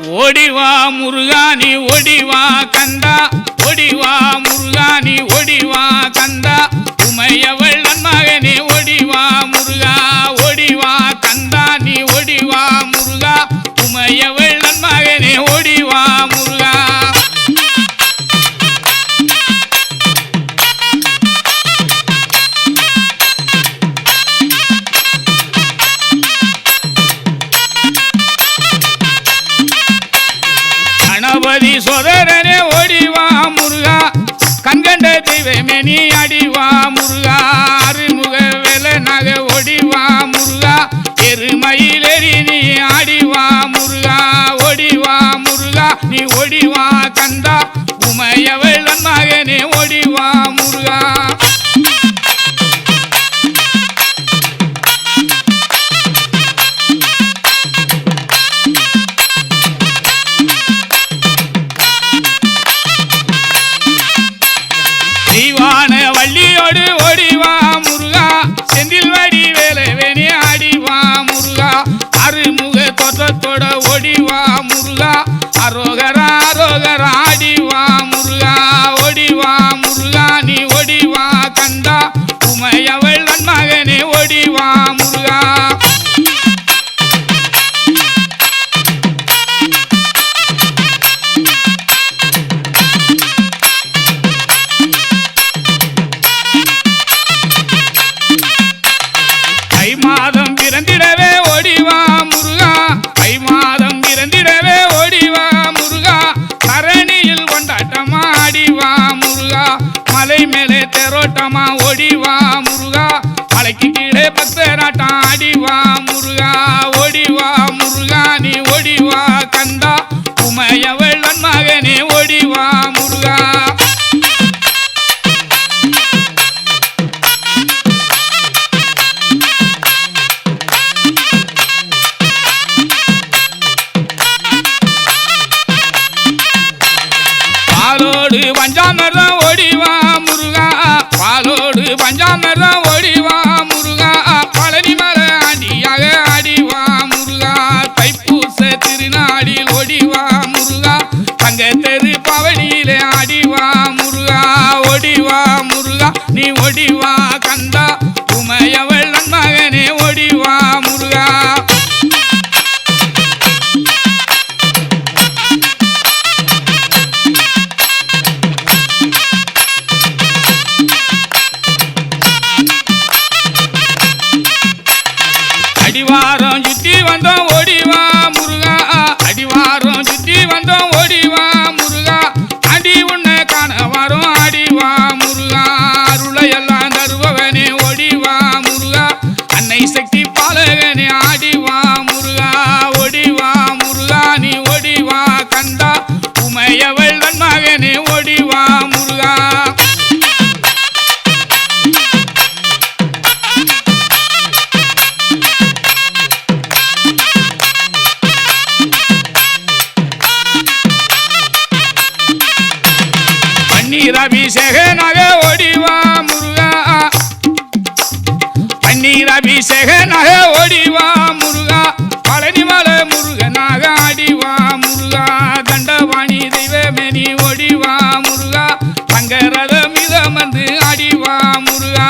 ஓடிவா முருகா நீ ஓடிவா கந்தா, ஓடிவா முருகா நீ ஓடிவா கந்தா, உமையவள் நன்மகனே ஓடிவா முருகா, ஓடிவா கந்தா நீ ஓடிவா முருகா, உமையவள் நன்மகனே ஓடிவா முருகா. கணபதி சோதரனே ஓடிவா முருகா, கண்கண்ட தெய்வமே நீ அடிவா முருகா, அருமுக வேலனாக ஓடிவா முருகா, எருமயிலேறி நீ ஆடிவா முருகா, ஓடிவா முருகா நீ ஓடிவா கந்தா, உமையவள் நன்மகனே ஓடிவா முருகா. தீவான வள்ளியோடு ஓடிவா முருகா, செந்தில் வடி வேலவேணி ஆடிவா முருகா, அருமுக தோற்றத்தோட ஓடிவா முருகா, அரோகரா அரோகரா ஆடிவா முருகா, ஓடிவா முருகா நீ ஓடிவா கந்தா, உமையவள் நன்மகனே ஓடிவா முருகா. தை மாதம் பிறந்திடவே ஓடிவா முருகா, தை மாதம் பிறந்திடவே ஓடிவா முருகா, தரணியில் கொண்டாட்டமா ஆடிவா முருகா, மலை மேலே தேரோட்டமா ஓடிவா முருகா, மலைக்கு கீழே பக்தராட்டம் ஆடிவா முருகா, ஓடிவா முருகா நீ ஓடிவா கந்தா, உமையவள் நன்மகனே ஓடிவா முருகா. பாலோடு பஞ்சாமிர்தம் ஓடிவா முருகா, பாலோடு பஞ்சாமிர்தம் ஓடிவா முருகா, பழனி மலை ஆண்டியாக ஆடிவா முருகா, தைப்பூச திருநாடில் ஓடிவா முருகா, தங்க தெரு பவனியிலே ஆடிவா முருகா, ஓடிவா முருகா நீ ஓடிவா கந்தா, உமையவள் நன்மகனே ஓடிவா முருகா. அடிவாரம் சுற்றி வந்தோம் ஓடிவா முருகா, அடிவாரம் சுற்றி வந்தோம் ஓடிவா முருகா, அடி உன்னை காண வரும் ஆடிவா முருகா, அருளையெல்லாம் தருபவனே ஓடிவா முருகா, அன்னை சக்தி பாலகனே ஆடிவா முருகா, ஓடிவா முருகா நீ ஓடிவா கந்தா, உமையவள் நன்மகனே ஓடிவா முருகா. பன்னீர் அபிஷேகனாக ஓடிவா முருகா, பன்னீர் அபிஷேகனாக ஓடிவா முருகா, பழனி மலை முருகனாக ஆடிவா முருகா, தண்டவாணி தெய்வமே நீ ஓடிவா முருகா, தங்கரத மிதமந்து ஆடிவா முருகா,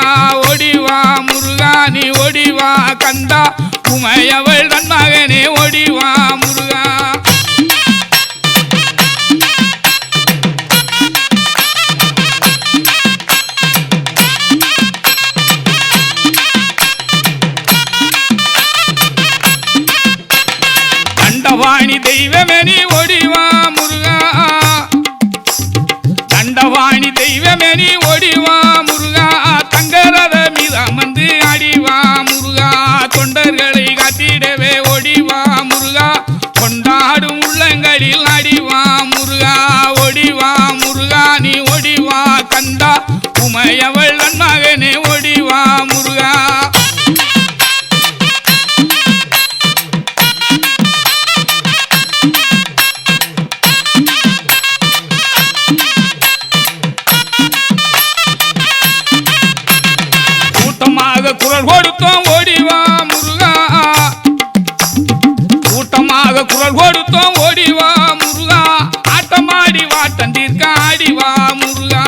ஓடிவா முருகா நீ ஓடிவா கந்தா, உமையவள் நன்மகனே ஓடிவா முருகா. தண்டவாணி தெய்வமே நீ ஓடிவா முருகா, தண்டவாணி தெய்வமே நீ ஓடிவா முருகா, தங்கரத மீது அமர்ந்து ஆடிவா முருகா, தொண்டர்களை காத்திடவே ஓடிவா முருகா, கொண்டாடும் உள்ளங்களில் ஆடிவா முருகா, ஓடிவா முருகா நீ ஓடிவா கந்தா, உமையவள் நன்மகனே ஓடிவா முருகா. உனக்காக குரல் கொடுத்தோம் ஓடிவா முருகா ஆட்டமாடி வாட்டம் தீர்க்க ஆடிவா முருகா